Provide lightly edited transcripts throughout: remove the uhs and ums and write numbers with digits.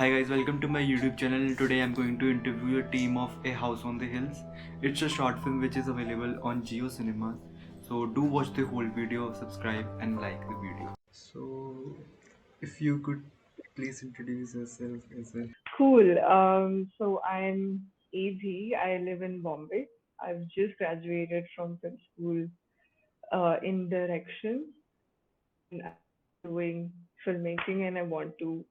Hi guys, welcome to my YouTube channel. Today I'm going to interview a team of A House on the Hills. It's a short film which is available on Jio Cinema. So do watch the whole video, subscribe and like the video. So if you could please introduce yourself as well. Cool. So I'm Aidhi. I live in Bombay. I've just graduated from film school in direction. And I'm doing filmmaking, and I want to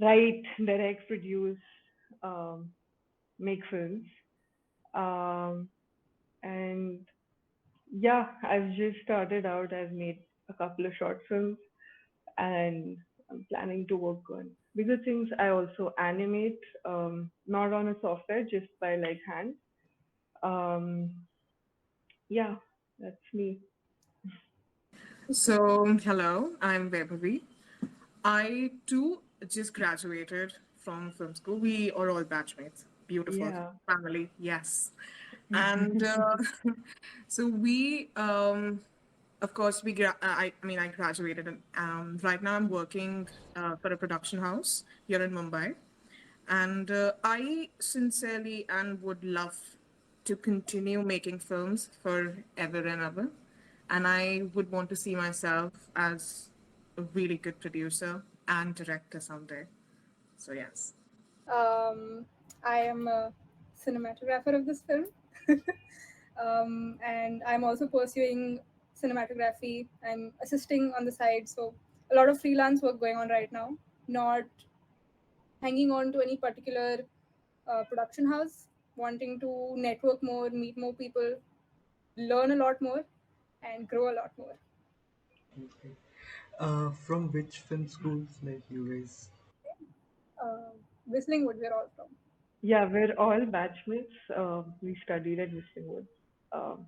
write, direct, produce, um, make films. Um, and yeah, I've just started out. I've made a couple of short films, and I'm planning to work on bigger things. I also animate, not on a software, just by like hand. Um, yeah, that's me. Hello, I'm Vaibhavi. I too just graduated from film school. We are all batchmates. Beautiful Yeah. family, yes. And so we, of course, I graduated, and right now I'm working for a production house here in Mumbai. And I sincerely and would love to continue making films forever and ever. And I would want to see myself as a really good producer and director someday. So, yes. Um, I am a cinematographer of this film, and I'm also pursuing cinematography. I'm assisting on the side, so a lot of freelance work going on right now. Not hanging on to any particular production house. Wanting to network more, meet more people, learn a lot more, and grow a lot more. Okay. From which film schools like you guys? Whistling Wood, we're all from. Yeah, we're all batchmates. We studied at Whistling. So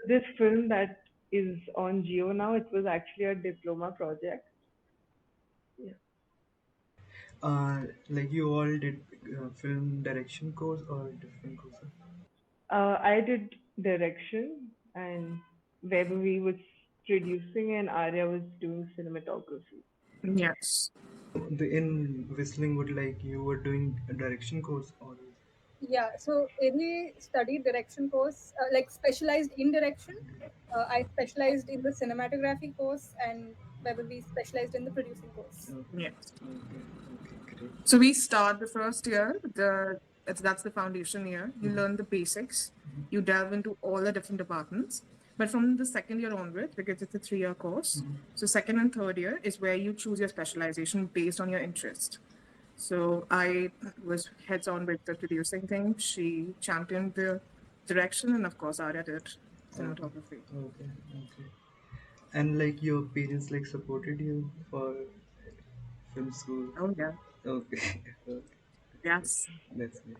this film that is on Geo now, it was actually a diploma project. Yeah. Like you all did film direction course or different courses? I did direction, and Webuvi was producing, and Arya was doing cinematography. Yes. In Whistling Wood, like you were doing a direction course or? Yeah, so Aidhi studied direction course, like specialized in direction. I specialized in the cinematography course, and Beverly specialized in the producing course. Okay, Yes. okay, okay, great. So we start the first year. That's the foundation year. You Mhm. learn the basics. You delve into all the different departments. But from the second year onwards, because it's a 3 year course, Mhm. so second and third year is where you choose your specialization based on your interest. So I was heads on with the producing thing. She championed the direction, and of course, Arya did Okay, cinematography. okay, okay. And like your parents like supported you for film school? Oh yeah, Okay, okay, yes. that's great.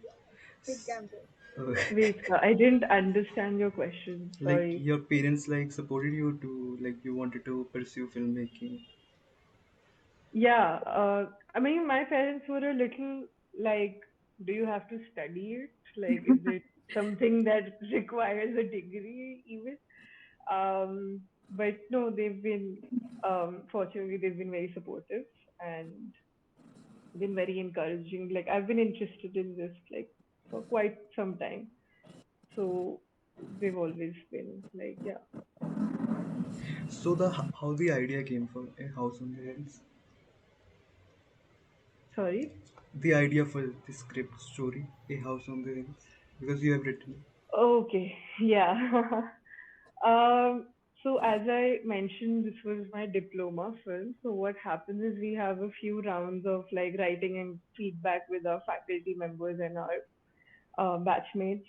Big gamble. Okay. Wait, I didn't understand your question. Like Sorry. your parents like supported you to like you wanted to pursue filmmaking. Yeah, I mean, my parents were a little like, do you have to study it? Like, is it something that requires a degree even? But no, they've been, fortunately, they've been very supportive and been very encouraging. Like, I've been interested in this like for quite some time. So they've always been like, yeah, So the how the idea came from A House on the Hills? sorry. The idea for the script story A House on the Hills because you have written it. Okay, yeah. Um, so as I mentioned, this was my diploma film. So what happens is we have a few rounds of like writing and feedback with our faculty members and our batchmates.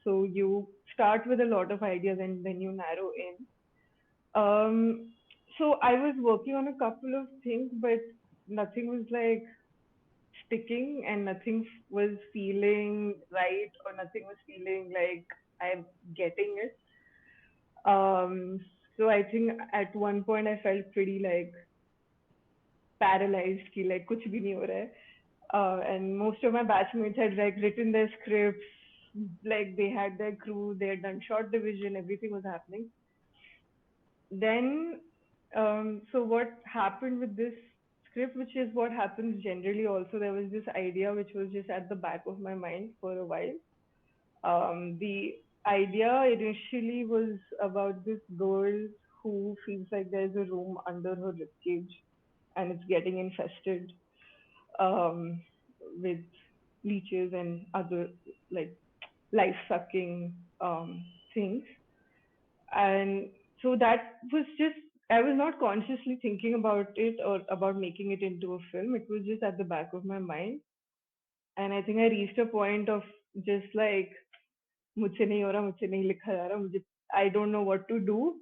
So you start with a lot of ideas and then you narrow in. So I was working on a couple of things, but nothing was like sticking and nothing was feeling right or nothing was feeling like I'm getting it. So I think at one point I felt pretty like paralyzed, ki like kuch bhi nahi ho raha hai. And most of my batchmates had like written their scripts, like they had their crew, they had done short division, everything was happening. Then, so what happened with this script, which is what happens generally. Also, there was this idea which was just at the back of my mind for a while. The idea initially was about this girl who feels like there's a room under her ribcage and it's getting infested um, with leeches and other like life sucking things. And so that was just, I was not consciously thinking about it or about making it into a film. It was just at the back of my mind. And I think I reached a point of just like, मुझसे नहीं हो रहा, मुझसे नहीं लिखा जा रहा, मुझे, I don't know what to do.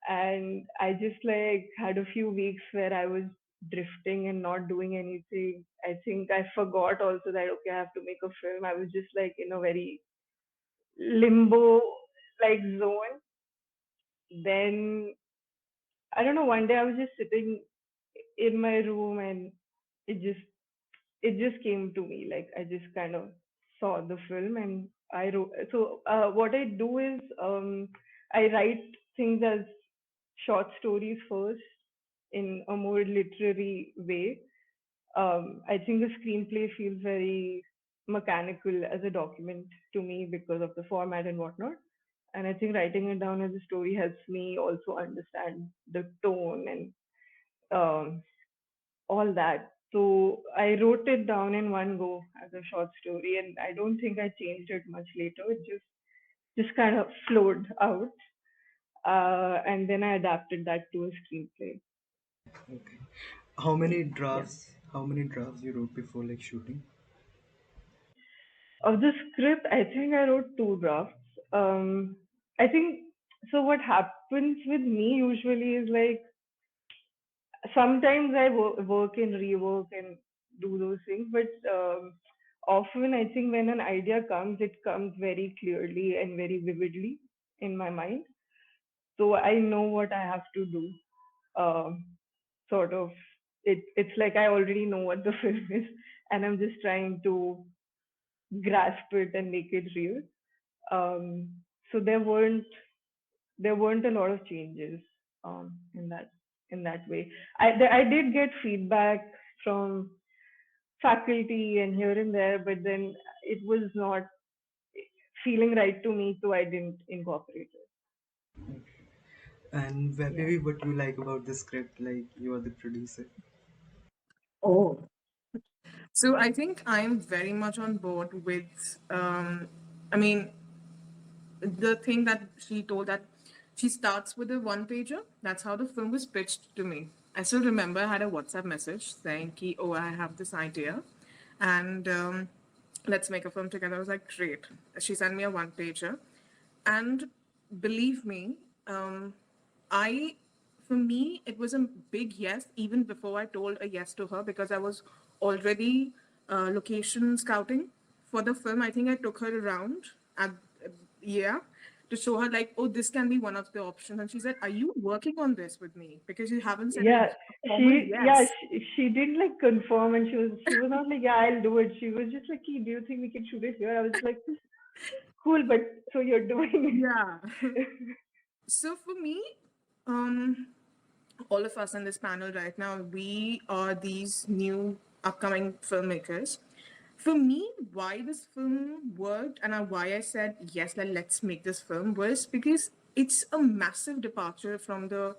And I just like had a few weeks where I was drifting and not doing anything. I think I forgot also that okay, I have to make a film. I was just like in a very limbo like zone. Then I don't know, one day I was just sitting in my room and it just it just came to me. Like I just kind of saw the film and I wrote. So what I do is I write things as short stories first in a more literary way. I think the screenplay feels very mechanical as a document to me because of the format and whatnot. And I think writing it down as a story helps me also understand the tone and um, all that. So I wrote it down in one go as a short story, and I don't think I changed it much later. It just kind of flowed out, and then I adapted that to a screenplay. Okay. How many Yeah. drafts? How many drafts you wrote before like shooting? Of the script, I think I wrote two drafts. I think so. What happens with me usually is like sometimes I work and rework and do those things, but often I think when an idea comes, it comes very clearly and very vividly in my mind. So I know what I have to do. Um, sort of, it's like I already know what the film is, and I'm just trying to grasp it and make it real. Um, so there weren't a lot of changes in that way. I did get feedback from faculty and here and there, but then it was not feeling right to me, so I didn't incorporate it. And Yeah. maybe what you like about the script, like you are the producer. Oh, so I think I'm very much on board with, I mean, the thing that she told that she starts with a one pager. That's how the film was pitched to me. I still remember I had a WhatsApp message saying, ki, oh, I have this idea and let's make a film together. I was like, great. She sent me a one pager. And believe me, I, for me, it was a big yes, even before I told a yes to her because I was already location scouting for the film. I think I took her around at, yeah, to show her like, oh, this can be one of the options. And she said, are you working on this with me? Because you haven't said Yeah, a formal yes. she did like confirm, and she was not like, yeah, I'll do it. She was just like, "Hey, do you think we can shoot it here?" I was like, cool, but so you're doing Yeah. it. So for me, um, all of us in this panel right now, we are these new upcoming filmmakers. For me, why this film worked and why I said, yes, let's make this film was because it's a massive departure from the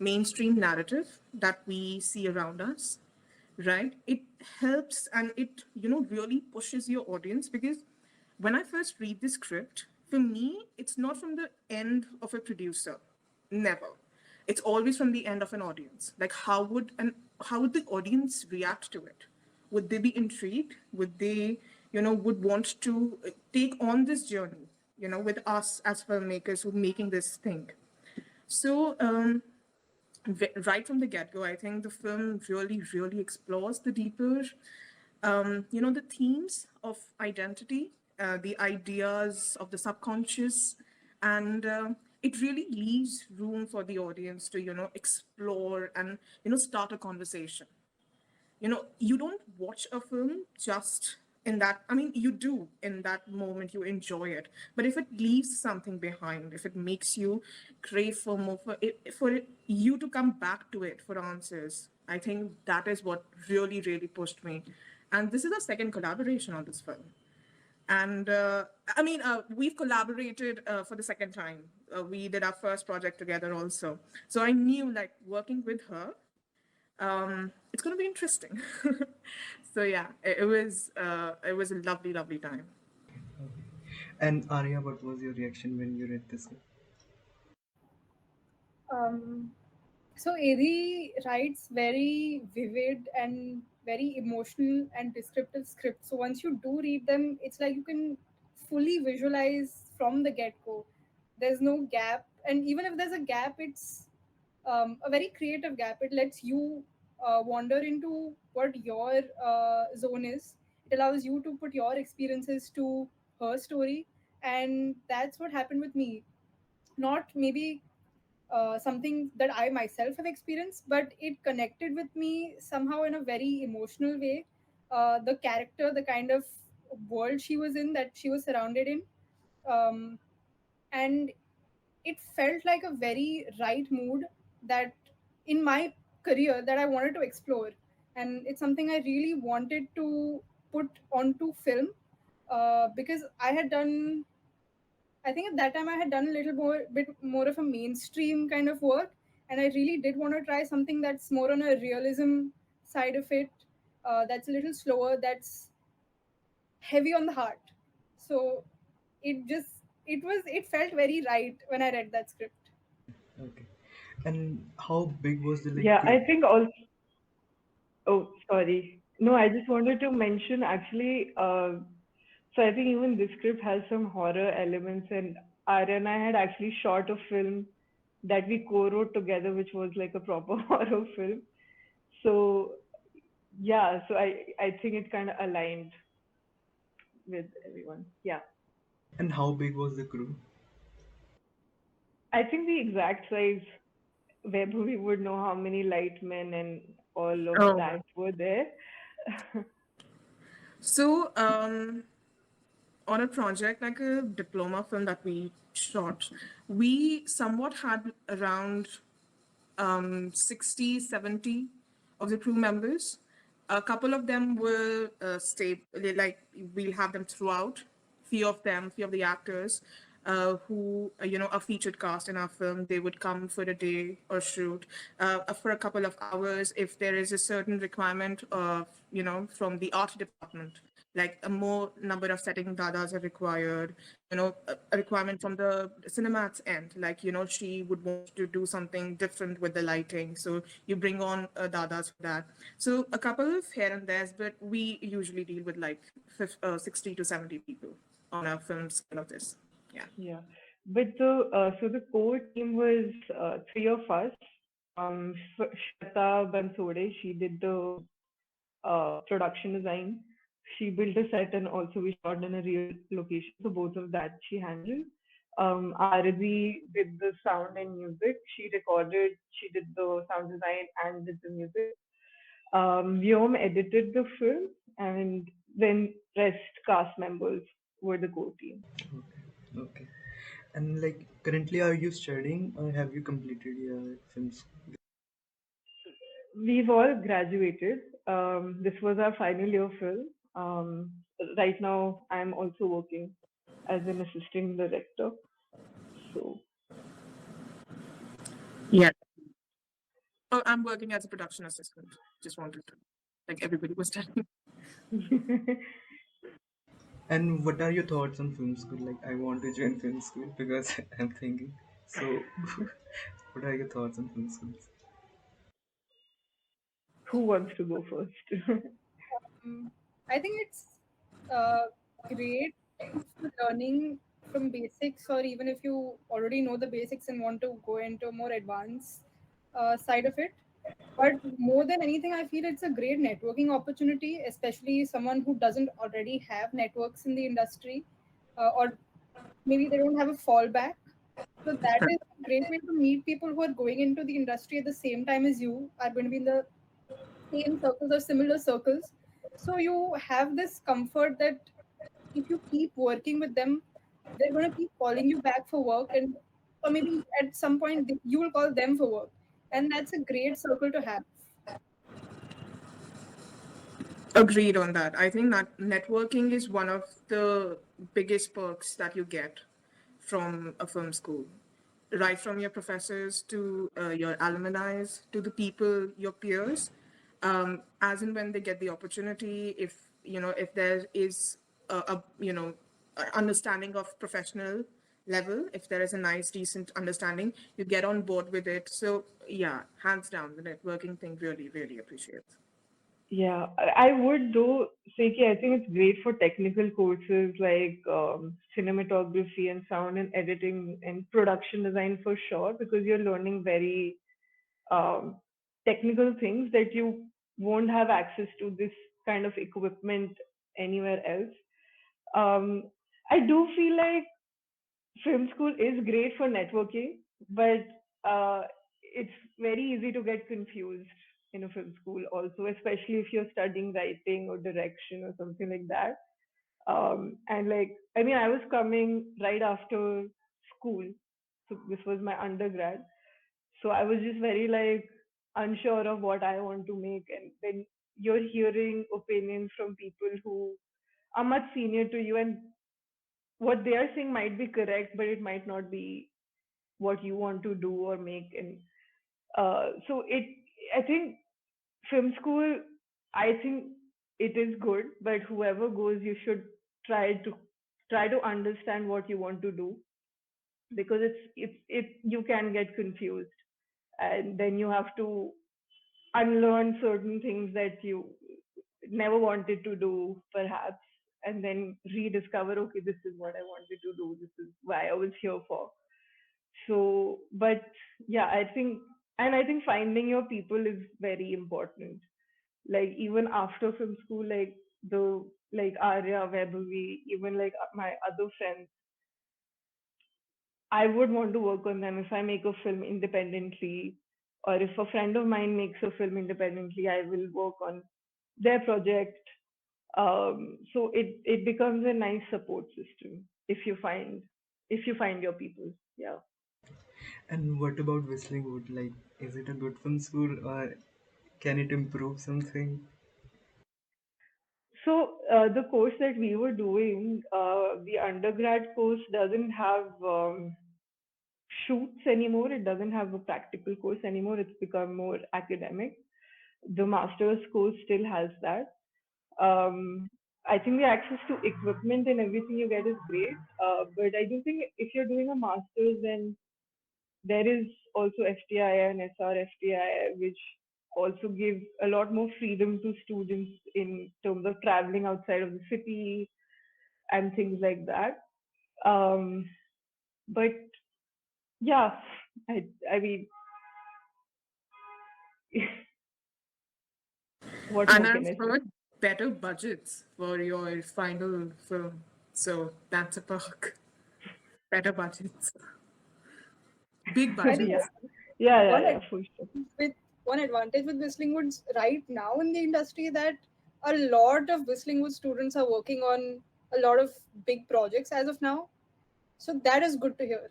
mainstream narrative that we see around us, right? It helps and it, really pushes your audience because when I first read the script, for me, it's not from the end of a producer. Never. It's always from the end of an audience. Like how would the audience react to it? Would they be intrigued? Would they, would want to take on this journey, with us as filmmakers who are making this thing? So right from the get-go, I think the film really, really explores the deeper, the themes of identity, the ideas of the subconscious, and it really leaves room for the audience to, explore and, start a conversation. You don't watch a film just in that, I mean, you do in that moment, you enjoy it. But if it leaves something behind, if it makes you crave for more, for you to come back to it for answers, I think that is what really, really pushed me. And this is our second collaboration on this film. And we've collaborated for the second time. We did our first project together also. So I knew like working with her, it's going to be interesting. So yeah, it was a lovely, lovely time. Okay. And Arya, what was your reaction when you read this? Um, so Aidhi writes very vivid and very emotional and descriptive scripts. So once you do read them, it's like you can fully visualize from the get-go. There's no gap, and even if there's a gap, it's a very creative gap. It lets you wander into what your zone is. It allows you to put your experiences to her story, and that's what happened with me. Not maybe something that I myself have experienced, but it connected with me somehow in a very emotional way. The character, the kind of world she was in, that she was surrounded in, um, and it felt like a very right mood that in my career that I wanted to explore, and it's something I really wanted to put onto film because I think at that time I had done a bit more of a mainstream kind of work, and I really did want to try something that's more on a realism side of it, that's a little slower, that's heavy on the heart. So it felt very right when I read that script. Okay. And how big was the like Yeah, I crew? think also. Oh, sorry. No, I just wanted to mention actually. So I think even this script has some horror elements, and Arya and I had actually shot a film that we co-wrote together, which was like a proper horror film. So yeah, so I think it kind of aligned with everyone. Yeah, And how big was the crew? I think the exact size, where we would know how many lightmen and all of Oh, that were there. so on a project like a diploma film that we shot, we somewhat had around 60, 70 of the crew members. A couple of them will stay, like we'll have them throughout. Few of the actors who, are featured cast in our film, they would come for a day or shoot for a couple of hours if there is a certain requirement of, from the art department, like a more number of setting dadas are required, a requirement from the cinemat's end, like, she would want to do something different with the lighting. So you bring on dadas for that. So a couple of here and there's, but we usually deal with like 60 to 70 people on a film scale of this. Yeah. Yeah, but the core team was three of us. Shweta Bansode, she did the production design. She built a set, and also we shot in a real location. So both of that she handled. Aarti did the sound and music. She recorded, she did the sound design and did the music. Vyom edited the film, and then rest cast members were the core team. Okay. And like currently, are you studying or have you completed your films? We've all graduated. This was our final year film. Right now, I'm also working as an assistant director. So, Yeah. Oh, I'm working as a production assistant. Just wanted to, like everybody was telling. And what are your thoughts on film school? Like, I want to join film school because I'm thinking. So, what are your thoughts on film schools? who wants to go first? I think it's uh, great for learning from basics, or even if you already know the basics and want to go into a more advanced side of it. But more than anything, I feel it's a great networking opportunity, especially someone who doesn't already have networks in the industry, or maybe they don't have a fallback. So that is a great way to meet people who are going into the industry at the same time as you, are going to be in the same circles or similar circles. So you have this comfort that if you keep working with them, they're going to keep calling you back for work, and or maybe at some point you will call them for work, and that's a great circle to have. Agreed on that. I think that networking is one of the biggest perks that you get from a film school, right from your professors to your alumni to the people, your peers, as and when they get the opportunity. If if there is a understanding of professional level, if there is a nice, decent understanding, you get on board with it. So yeah, hands down, the networking thing really, really appreciates. Yeah, I would though say I think it's great for technical courses like cinematography and sound and editing and production design for sure, because you're learning very um, technical things that you won't have access to this kind of equipment anywhere else. Um, I do feel like film school is great for networking, but it's very easy to get confused in a film school also, especially if you're studying writing or direction or something like that. And like, I mean, I was coming right after school, so this was my undergrad. So I was just very like unsure of what I want to make, and then you're hearing opinions from people who are much senior to you, and what they are saying might be correct, but it might not be what you want to do or make. And so I think film school, I think it is good, but whoever goes, you should try to try to understand what you want to do, because it you can get confused, and then you have to unlearn certain things that you never wanted to do perhaps, and then rediscover, okay, this is what I wanted to do, this is why I was here for. So but yeah, I think finding your people is very important. Like even after film school, like the like Arya, Vaibhavi, even like my other friends, I would want to work on them. If I make a film independently, or if a friend of mine makes a film independently, I will work on their project. So it becomes a nice support system if you find your people. Yeah. And what about Whistling Wood? Like, is it a good film school or can it improve something? So the course that we were doing, the undergrad course doesn't have shoots anymore. It doesn't have a practical course anymore. It's become more academic. The master's course still has that. I think the access to equipment and everything you get is great. But I do think if you're doing a master's, then there is also FTI and SRFTI, which also give a lot more freedom to students in terms of traveling outside of the city and things like that. Um, but yeah, I mean, what And more can I've I say? heard better budgets for your final film. So that's a perk. Better budgets. Big I think Yeah, budgets. yeah, one yeah, for sure. with one advantage with Whistling Woods right now in the industry, that a lot of Whistling Woods students are working on a lot of big projects as of now. So that is good to hear.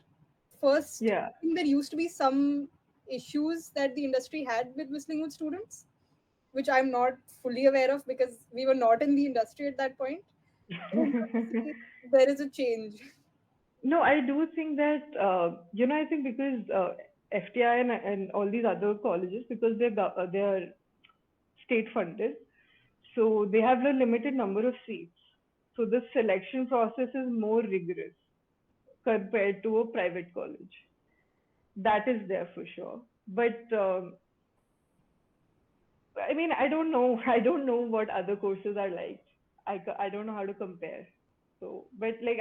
First, Yeah. I think there used to be some issues that the industry had with Whistling Woods students, which I'm not fully aware of because we were not in the industry at that point. So now I think there is a change. No, I do think that I think because FTI and all these other colleges, because they're state funded, so they have a limited number of seats. So the selection process is more rigorous compared to a private college. That is there for sure. But I mean, I don't know. I don't know what other courses are like. I don't know how to compare. So, but like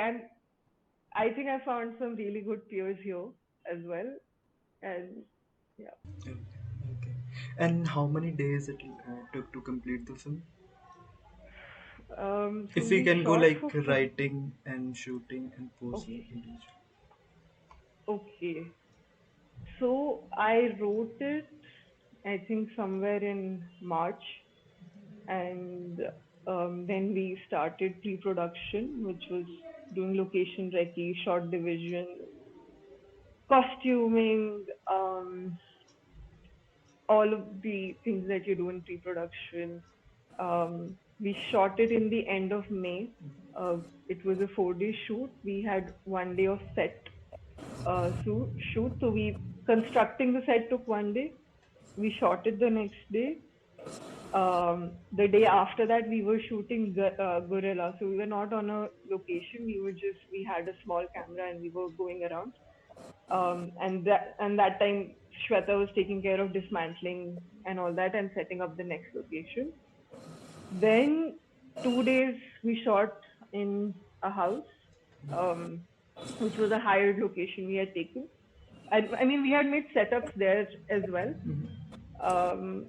I think I found some really good peers here as well, and yeah. Okay. Okay. And how many days it took to complete the film? So If we we can go shot like for writing and shooting and posing okay, individual. okay. So I wrote it, I think somewhere in March, and then we started pre-production, which was doing location recce, shot division, costuming, all of the things that you do in pre-production. We shot it in the end of May. It was a 4 day shoot. We had 1 day of set shoot. So we constructing the set took 1 day. We shot it the next day. The day after that, we were shooting gorilla. So we were not on a location. We had a small camera and we were going around. And that time, Shweta was taking care of dismantling and all that and setting up the next location. Then 2 days we shot in a house, um, which was a hired location we had taken. I mean, we had made setups there as well. Um,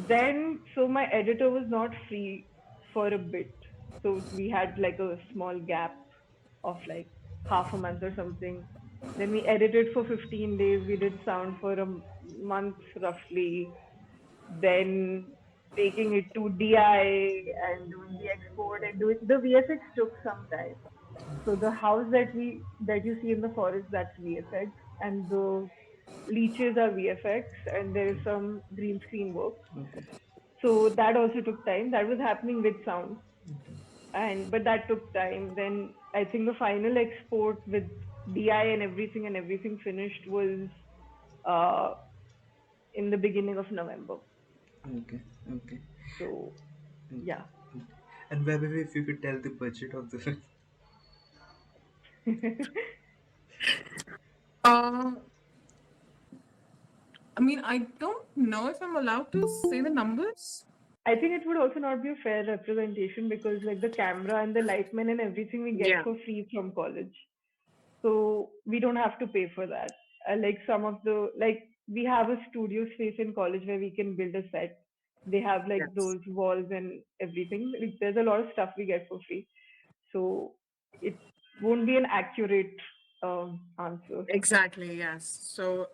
then, so my editor was not free for a bit. So we had like a small gap of like half a month or something. Then we edited for 15 days. We did sound for a month roughly. Then taking it to DI and doing the export and doing the VFX took some time. So the house that you see in the forest, that's VFX, and the leeches are VFX, and there is some green screen work. Okay. So that also took time. That was happening with sound, and but that took time. Then I think the final export with DI and everything finished was uh, in the beginning of November. Okay. Okay. So Okay. yeah. And maybe if you could tell the budget of the film. Uh, I mean, I don't know if I'm allowed to say the numbers. I think it would also not be a fair representation because like the camera and the lightmen and everything we get Yeah. for free from college. So we don't have to pay for that. Like some of the like we have a studio space in college where we can build a set. They have like Yes. those walls and everything. Like, there's a lot of stuff we get for free. So it won't be an accurate answer. Exactly. Yes. So,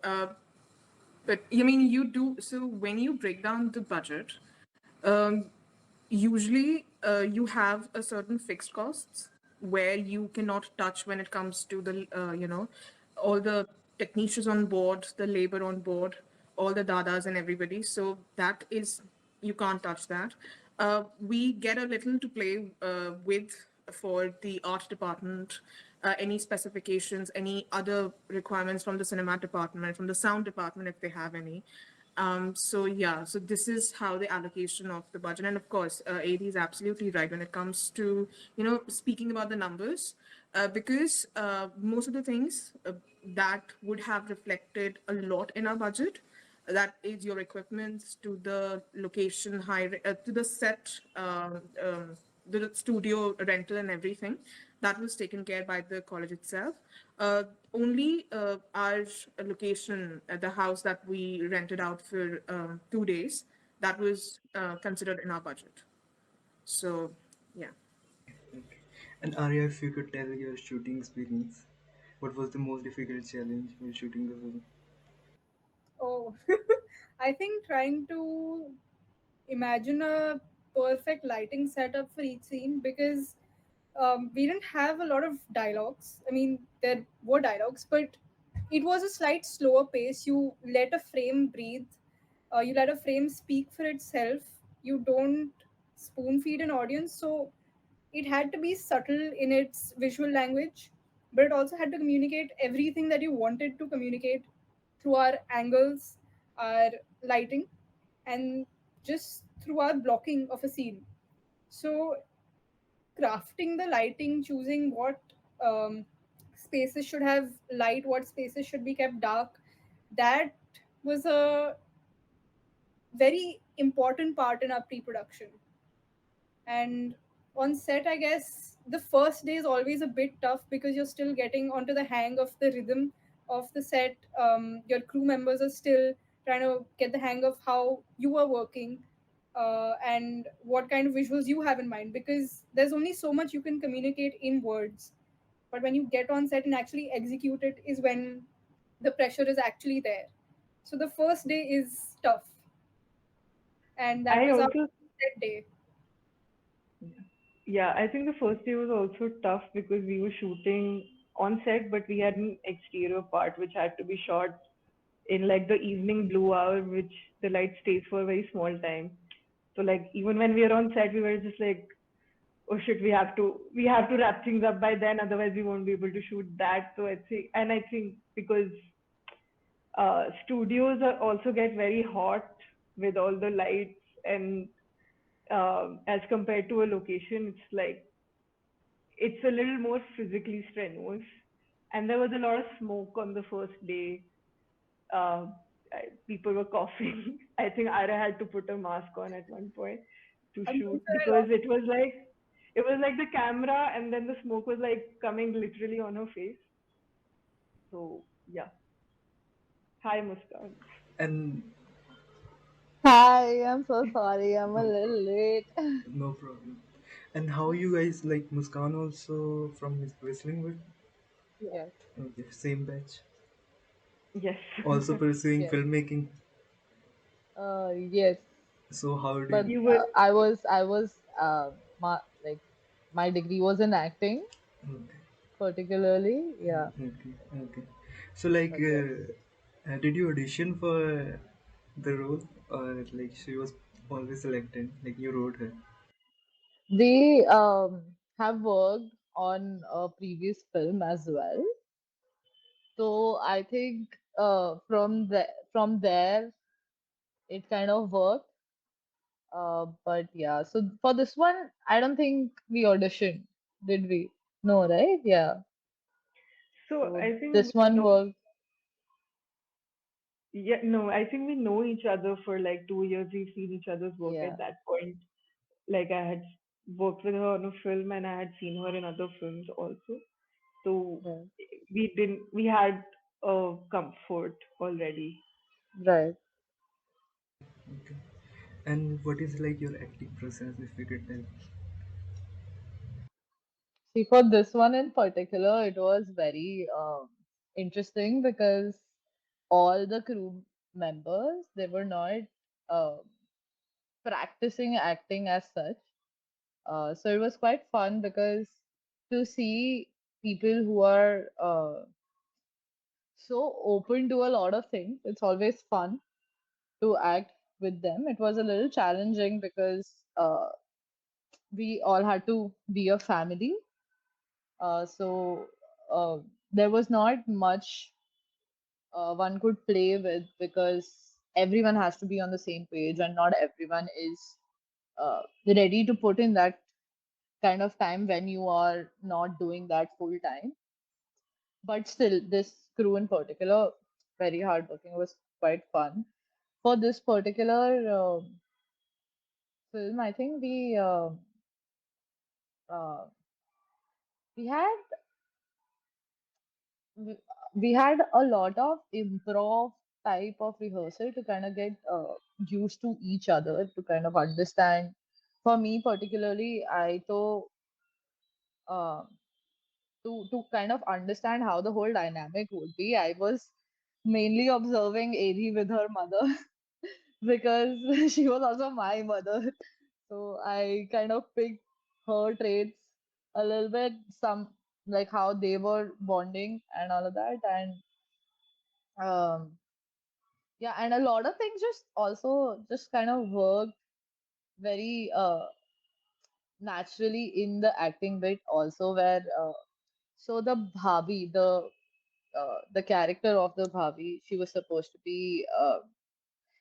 but I mean, you do. So when you break down the budget, um, usually you have a certain fixed costs where you cannot touch when it comes to the all the technicians on board, the labor on board, all the dadas and everybody. So that is, you can't touch that. We get a little to play with for the art department, any specifications, any other requirements from the cinema department, from the sound department if they have any. So yeah, so this is how the allocation of the budget, and of course, AD is absolutely right when it comes to speaking about the numbers, because most of the things that would have reflected a lot in our budget, that is your equipment to the location hire to the set, the studio rental and everything, that was taken care by the college itself. Only our location at the house that we rented out for 2 days, that was considered in our budget. So yeah. Okay. And Arya, if you could tell your shooting experience, what was the most difficult challenge while shooting the film? Oh, I think trying to imagine a perfect lighting setup for each scene because we didn't have a lot of dialogues. I mean, there were dialogues, but it was a slight slower pace. You let a frame breathe, you let a frame speak for itself. You don't spoon feed an audience. So it had to be subtle in its visual language, but it also had to communicate everything that you wanted to communicate through our angles, our lighting, and just through our blocking of a scene. So crafting the lighting, choosing what um, spaces should have light, what spaces should be kept dark, that was a very important part in our pre-production. And on set, I guess the first day is always a bit tough because you're still getting onto the hang of the rhythm of the set. Your crew members are still trying to get the hang of how you are working, and what kind of visuals you have in mind, because there's only so much you can communicate in words. But when you get on set and actually execute it is when the pressure is actually there. So the first day is tough, and that I was our also set day. Yeah, I think the first day was also tough because we were shooting on set, but we had an exterior part which had to be shot in like the evening blue hour, which the light stays for a very small time. So like even when we were on set, we were just like, oh shit, we have to wrap things up by then, otherwise we won't be able to shoot that. So I think because studios are also get very hot with all the lights and as compared to a location, it's like it's a little more physically strenuous. And there was a lot of smoke on the first day. Uh, People were coughing. I think Ira had to put a mask on at one point to I'm shoot pretty sure I because lost. it was like the camera and then the smoke was like coming literally on her face. So yeah. Hi Muskan. And Hi, I'm so sorry. I'm a little late. no problem. And how you guys like Muskan also from his whistling with? Yes, Okay, same batch. Yes. Also pursuing yes, filmmaking. yes. So how But did You were like my degree was in acting, okay, particularly. Yeah. okay, okay. So like, But yes, did you audition for the role, or like she was always selected? Like you wrote her. they have worked on a previous film as well. So I think from there it kind of worked. But yeah, so for this one, I don't think we auditioned, did we? No, right? Yeah. so So I think this we one know was, yeah, no, I think we know each other for like 2 years. We've seen each other's work yeah, at that point. Like I had worked with her on a film and I had seen her in other films also. So yeah, we had a comfort already. right. Okay. And what is like your acting process, if you could tell? See, for this one in particular, it was very interesting because all the crew members, they were not uh, practicing acting as such. So it was quite fun because to see people who are so open to a lot of things, it's always fun to act with them. It was a little challenging because we all had to be a family. So uh, there was not much one could play with because everyone has to be on the same page and not everyone is ready to put in that kind of time when you are not doing that full time. But still, this crew in particular, very hardworking, was quite fun. For this particular film, I think uh, we had we, we had a lot of improv type of rehearsal to kind of get used to each other, to kind of understand. For me particularly, I thought uh, to kind of understand how the whole dynamic would be, I was mainly observing Aidhi with her mother because she was also my mother. So I kind of picked her traits a little bit, some like how they were bonding and all of that. And um, yeah, and a lot of things just also just kind of worked very naturally in the acting bit also, where so the Bhabi, the character of the Bhabi, she was supposed to be.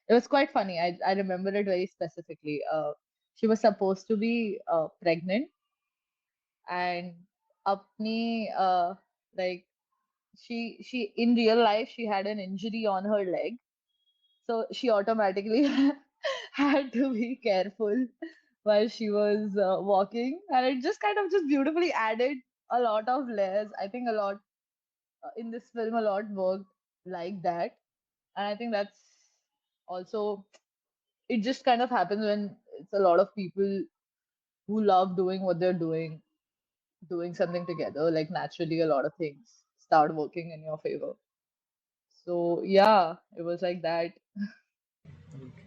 It was quite funny. I remember it very specifically. She was supposed to be pregnant, and apni like she in real life she had an injury on her leg, so she automatically had to be careful while she was walking, and it just kind of just beautifully added a lot of layers. I think a lot in this film, a lot worked like that, and I think that's also it just kind of happens when it's a lot of people who love doing what they're doing something together. Like naturally, a lot of things start working in your favor. So yeah, it was like that. Okay.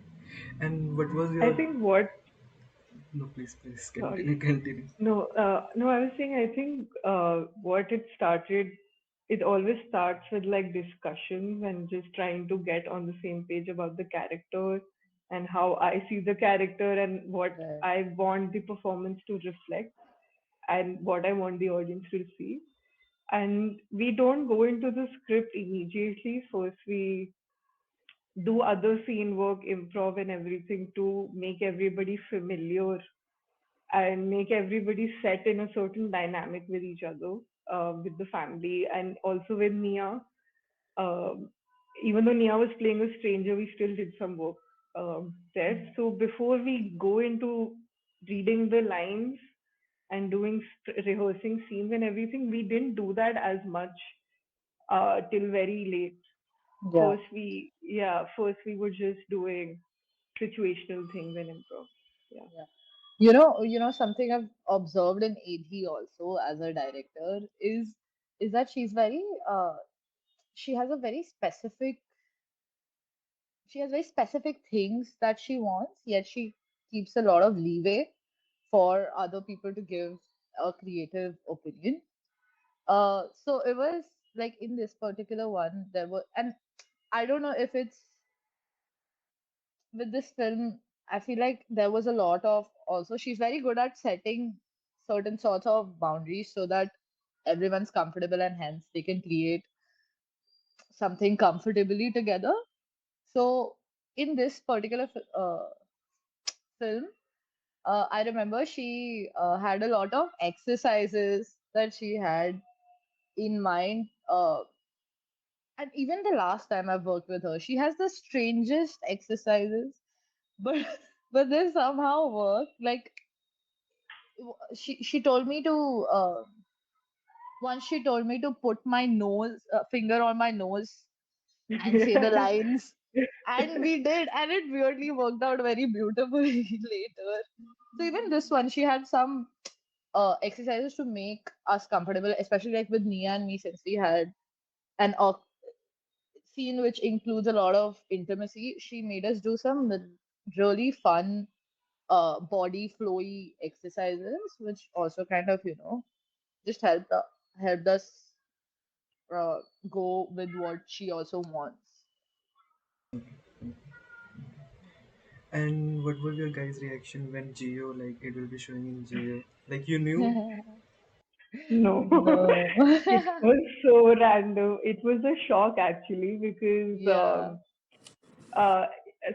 And what was I your think what no? Please sorry. continue. Continue. No, I was saying I think what it started, it always starts with like discussions and just trying to get on the same page about the character and how I see the character and what Right. I want the performance to reflect and what I want the audience to see. And we don't go into the script immediately. First, we do other scene work, improv, and everything to make everybody familiar and make everybody set in a certain dynamic with each other, with the family, and also with Nia. Um, Even though Nia was playing a stranger, we still did some work there. So before we go into reading the lines and doing rehearsing scenes and everything, we didn't do that as much till very late. Yeah. First we were just doing situational things and improv. Yeah. Yeah. Something I've observed in Aidhi also as a director is that she has a very specific she has very specific things that she wants, yet she keeps a lot of leeway for other people to give a creative opinion. So it was like in this particular one, there were, and I don't know if it's with this film, I feel like there was a lot of also, she's very good at setting certain sorts of boundaries so that everyone's comfortable and hence they can create something comfortably together. So in this particular film, I remember she had a lot of exercises that she had in mind. And even the last time I've worked with her, she has the strangest exercises, but but they somehow work. Like she told me to once she told me to put my nose finger on my nose and say the lines, and we did, and it weirdly worked out very beautifully later. So even this one, she had some exercises to make us comfortable, especially like with Nia and me, since we had an scene which includes a lot of intimacy. She made us do some really fun body flowy exercises, which also kind of just helped us uh, go with what she also wants. And what was your guys' reaction when Geo, like, it will be showing in Geo? Like, you knew? No, No. it was so random. It was a shock actually because Yeah. uh,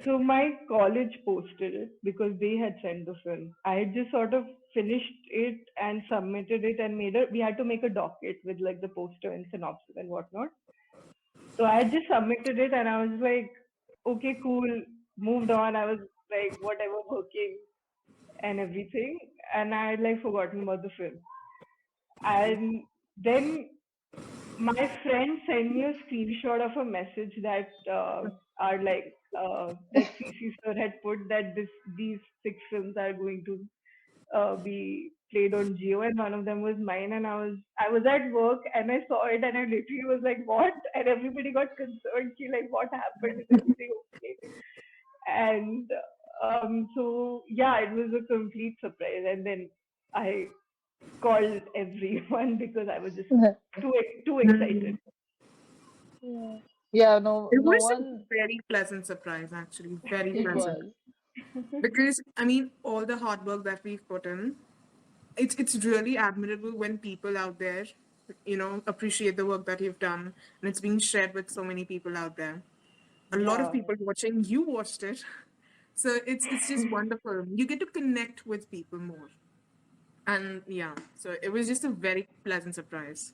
so my college posted it because they had sent the film. I had just sort of finished it and submitted it and made it. We had to make a docket with like the poster and synopsis and whatnot. So I had just submitted it and I was like, okay, cool, moved on. I was like, whatever, working and everything. And I had like forgotten about the film. And then my friend sent me a screenshot of a message that that CC sir had put that these six films are going to be played on Geo, and one of them was mine. And I was at work and I saw it, and I literally was like, "What?" And everybody got concerned. She like, "What happened? Is everything okay?" And so yeah, it was a complete surprise. And then I called everyone because I was just too excited. Yeah. Yeah, no, It no was a one. very pleasant surprise, actually, very It pleasant. was. Because I mean, all the hard work that we've put in, it's really admirable when people out there, appreciate the work that you've done, and it's being shared with so many people out there. A lot of Yeah. people watching. You watched it, so it's just wonderful. You get to connect with people more, and yeah, so it was just a very pleasant surprise.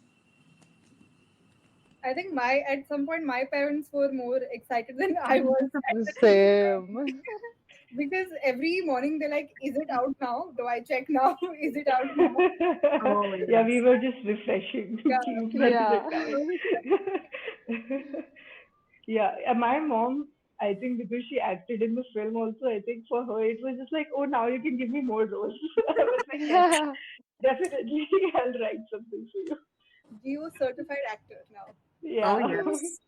I think my at some point my parents were more excited than I was at the time Same. because every morning they're like, "Is it out now? Do I check now? Is it out now?" Oh Yeah, we yes. were just refreshing. Yeah, Please, when is it Yeah. coming? Yeah, and my mom, I think because she acted in the film also, I think for her it was just like, oh, now you can give me more roles. I was like, yes, definitely, I'll write something for you. Geo certified actor now. Oh Yeah. yes.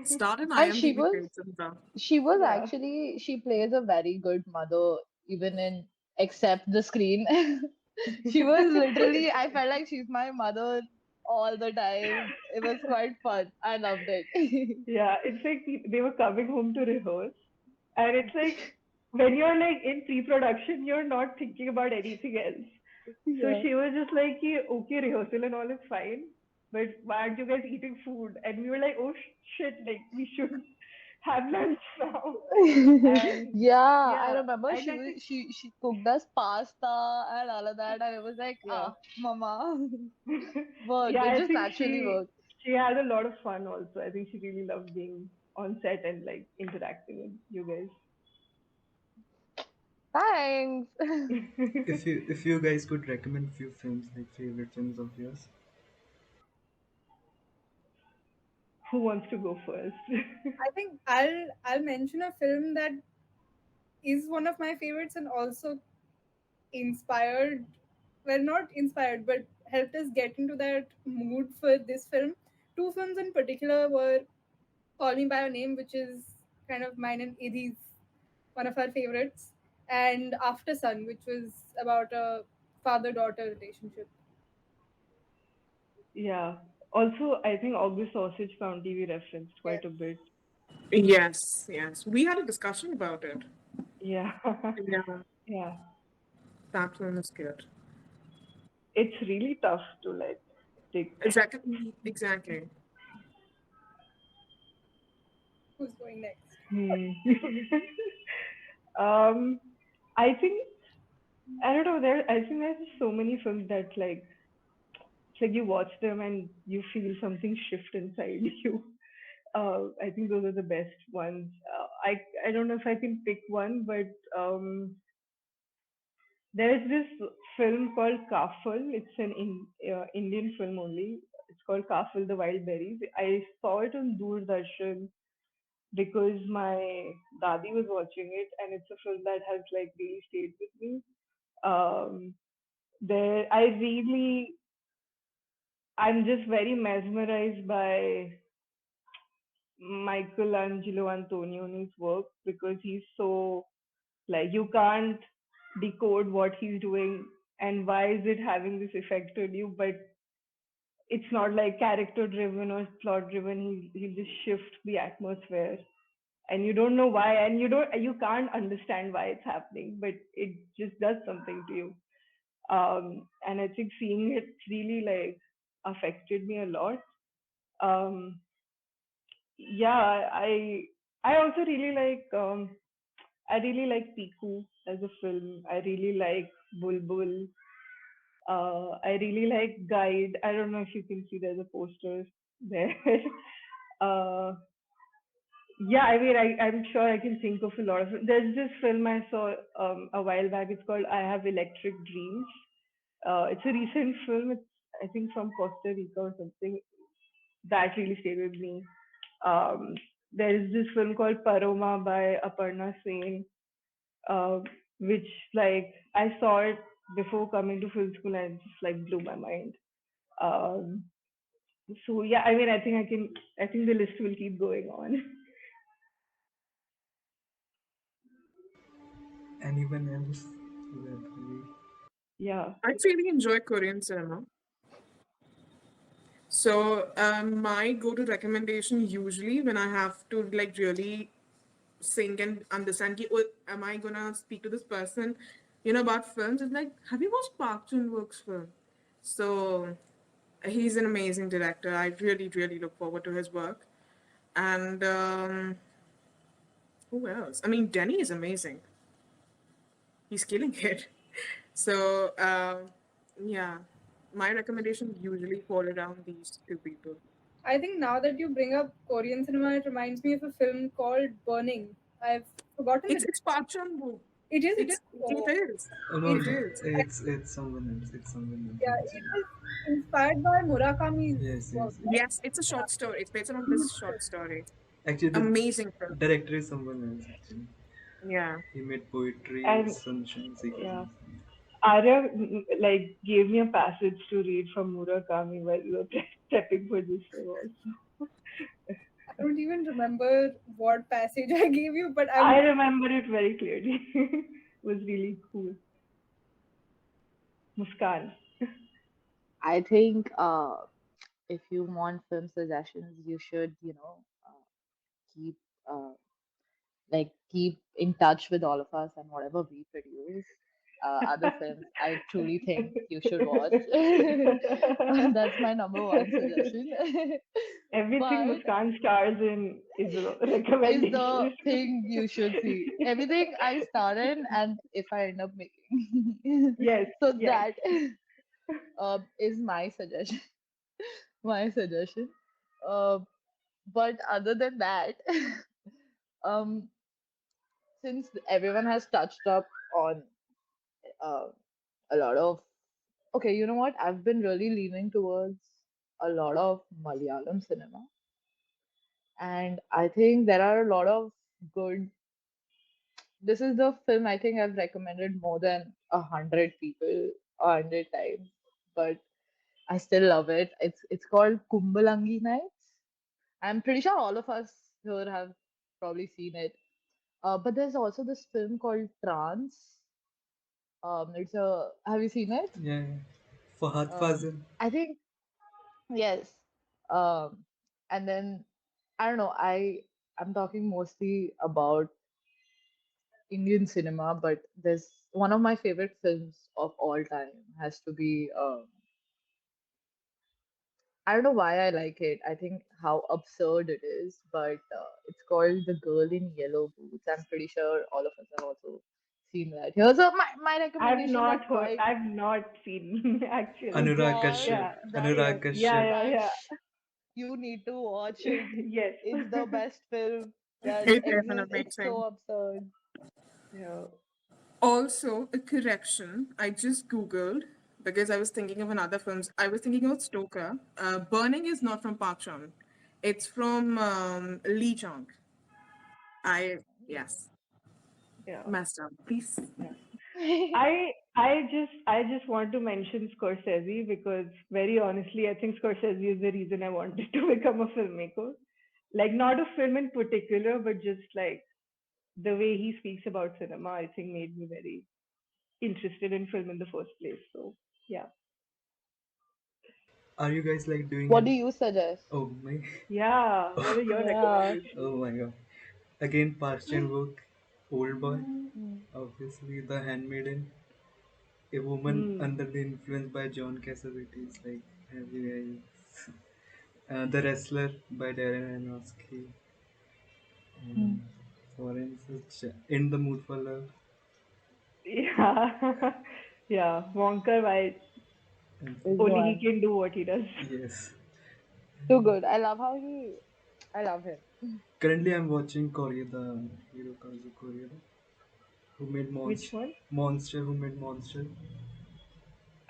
Start an And she IMDb was page and stuff. she was Yeah. actually she plays a very good mother even in except the screen. She was literally, I felt like she's my mother all the time. It was quite fun. I loved it. Yeah, it's like they were coming home to rehearse, And it's like when you're like in pre-production, you're not thinking about anything else. So Yeah. she was just like, okay, rehearsal and all is fine, but why aren't you guys eating food? And we were like, oh shit, like we should have lunch now. And Yeah, I yeah, remember and I think, she cooked us pasta and all of that, and it was like, yeah. mama, work. Yeah, It I just think naturally worked. she had a lot of fun also. I think she really loved being on set and like interacting with you Thanks. guys. If you guys could recommend few films, like favorite films of yours. Who wants to go first? I think I'll mention a film that is one of my favorites and also inspired, well, not inspired, but helped us get into that mood for this film. Two films in particular were Call Me by Your Name, which is kind of mine and Idhi's one of our favorites, and After Sun, which was about a father-daughter relationship. Yeah. Also, I think August Sausage County we referenced Yeah. quite a bit. Yes, yes. We had a discussion about it. Yeah. Yeah, Yeah. that one is good. It's really tough to like pick. Exactly, exactly. Who's going next? Hmm. um, I think I don't know. I think there's just so many films that like it's like you watch them and you feel something shift inside you. I think those are the best ones. I don't know if I can pick one, but there's this film called Kafal. It's an Indian film only. It's called Kafal, the Wild Berries. I saw it on Doordarshan because my dadi was watching it, and it's a film that has like really stayed with me. Um, I really, I'm just very mesmerized by Michelangelo Antonioni's work because he's so like you can't decode what he's doing and why is it having this effect on you, but it's not like character driven or plot driven. He'll just shift the atmosphere and you don't know why, and you can't understand why it's happening, but it just does something to you. And I think seeing it really like affected me a lot. um yeah, I also really like I really like Piku as a film. I really like Bulbul. I really like Guide. I don't know if you can see there's a poster there. uh yeah, I mean, I'm sure I can think of a lot of. There's this film I saw a while back. It's called I Have Electric Dreams. It's a recent film. It's I think from Costa Rica or something. That really stayed with me. Um, there is this film called Paroma by Aparna Sen, uh, which like I saw it before coming to film school and it just like blew my mind. Um, so yeah, I mean, I think I can. I think the list will keep going on. Anyone else? Probably. Yeah. I really enjoy Korean cinema. So my go-to recommendation usually when I have to like really sink and understand, ki, oh, am I gonna speak to this person, about films? It's like, have you watched Park Chan-wook's film? So he's an amazing director. I really, really look forward to his work. And who else? I mean, Denny is amazing. He's killing it. So yeah, my recommendation usually fall around these two people. I think now that you bring up Korean cinema, it reminds me of a film called Burning. I've forgotten the. It's Park Chan-wook. It is. It is. It Oh, is. Oh no, it. It is. it's someone else. It's someone else Yeah, it actually. is inspired by Murakami's Yes, work, yes, yes. Yes, it's a short story. It's based on this short story. Actually, the Amazing film. director is someone else. Actually, Yeah. he made poetry, And sunshine yeah, sequences. Arya like gave me a passage to read from Murakami while we were prepping for this show also. I don't even remember what passage I gave you, but I I would. remember it very clearly. It was really cool. Muskan. I think if you want film suggestions, you should, keep uh, like keep in touch with all of us and whatever we produce. Other films, I truly think you should watch. That's my number one suggestion. Everything But Muskan stars in is a is the recommendation. thing you should see. Everything I star in, and if I end up making. Yes, So yes. that is my suggestion. My suggestion. Uh, but other than that, um, since everyone has touched up on uh, a lot of, okay, you know what? I've been really leaning towards a lot of Malayalam cinema, and I think there are a lot of good. This is the film I think I've recommended more than 100 people, 100 times, but I still love it. It's called Kumbalangi Nights. I'm pretty sure all of us here have probably seen it. But there's also this film called Trance. It's a. Have you seen it? Yeah, Fahad Fazil. I think yes. Um, and then I don't know. I'm talking mostly about Indian cinema, but there's one of my favorite films of all time has to be. I don't know why I like it. I think how absurd it is, but it's called The Girl in Yellow Boots. I'm pretty sure all of us have also seen that. Here's my I've recommendations are not heard. quite I've not seen oh actually. Anurag God, Kashyap. Yeah, Anurag yeah, Kashyap. yeah, that yeah. you need to watch it. Yes. It's the best film that It is an exists. It's so amazing. absurd. Yeah. Also, a correction. I just Googled because I was thinking of another films. I was thinking of Stoker. Burning is not from Park Chan. It's from Lee Chang. Yes, Yeah. messed up. Please. Yeah. I just want to mention Scorsese because very honestly, I think Scorsese is the reason I wanted to become a filmmaker. Like not a film in particular, but just like the way he speaks about cinema, I think made me very interested in film in the first place. So yeah. Are you guys like doing What do it? you suggest? Oh my. Yeah. What are your Yeah. Oh recommendations? my god. Again, Parchan book, Old Boy, Mm. obviously The Handmaiden, A Woman Hmm. Under the Influence by John Cassavetes, like heavy guys. The Wrestler by Darren Aronofsky, Mm. and for instance, In the Mood for Love, Yeah. Yeah. Wonka, why and Is only he one. can do what he does. yes. Too good. I love how I love him. Currently, I'm watching Korea, the Hirokazu Korea, who made Which Monster. one? Monster, who made Monster.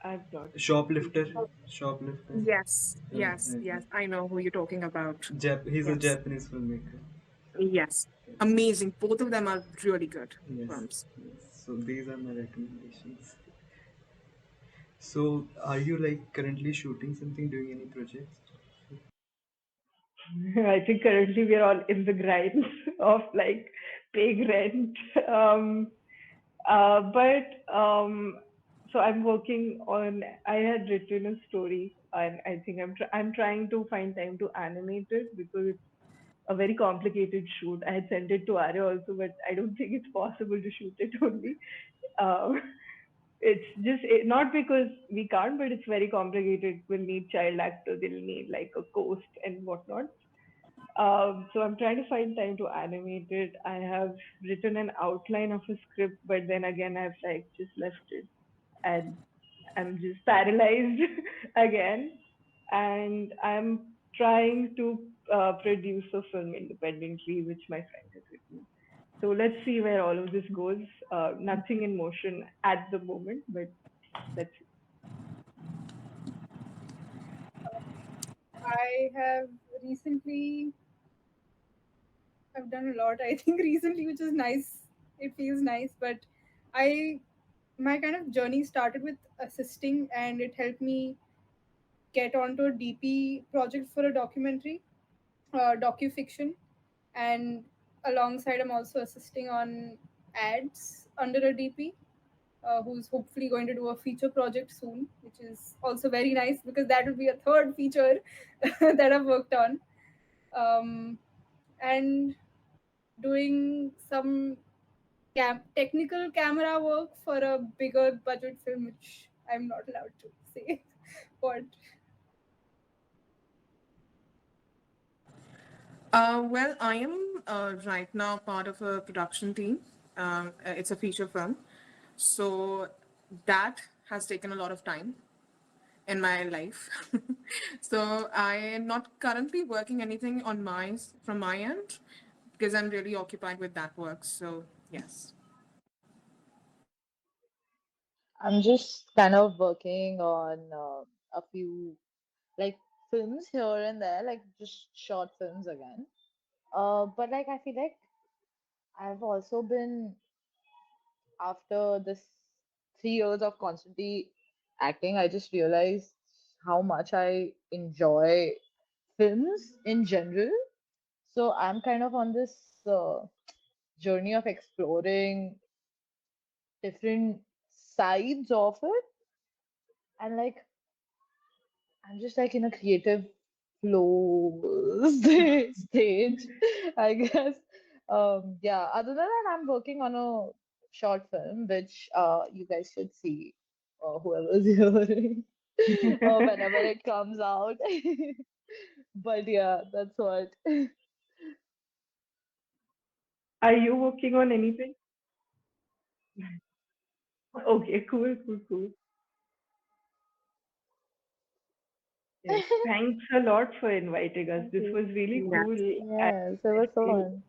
I've not Shoplifter. seen. Shoplifter. Yes, Oh, yes, yes. I know who you're talking about. He's a Yes, Japanese filmmaker. yes. Yes. Amazing. Both of them are really good Yes. films. Yes. So these are my recommendations. So are you like currently shooting something, doing any projects? I think currently we are all in the grind of like paying rent. But so I'm working on. I had written a story, and I think I'm trying to find time to animate it because it's a very complicated shoot. I had sent it to Arya also, but I don't think it's possible to shoot it only. Um, it's just not because we can't, but it's very complicated. We'll need child actors. They'll need like a coast and whatnot. So I'm trying to find time to animate it. I have written an outline of a script, but then again, I've like just left it, and I'm just paralyzed again. And I'm trying to produce a film independently, which my friend has written. So let's see where all of this goes. Nothing in motion at the moment, but let's see. I have recently, I've done a lot, I think, recently, which is nice. It feels nice, but I, my kind of journey started with assisting, and it helped me get onto a DP project for a documentary, docu-fiction, and alongside I'm also assisting on ads under a DP, who's hopefully going to do a feature project soon, which is also very nice because that will be a third feature that I've worked on. Um, and doing some technical camera work for a bigger budget film, which I'm not allowed to say. But Well, I am right now part of a production team. It's a feature film. So that has taken a lot of time in my life. So I am not currently working anything on from my end because I'm really occupied with that work. So yes. I'm just kind of working on a few like films here and there, like just short films again. But like I feel like I've also been after this 3 years of constantly acting, I just realized how much I enjoy films in general. So I'm kind of on this journey of exploring different sides of it, and like I'm just like in a creative flow stage, I guess. Yeah, other than that, I'm working on a short film, which you guys should see, whoever's hearing, whenever it comes out. But yeah, that's what. Are you working on anything? Okay, cool, cool, cool. Yes. Thanks a lot for inviting us. Thank This was you. really Yeah. cool. And Yes, it I was so feel fun.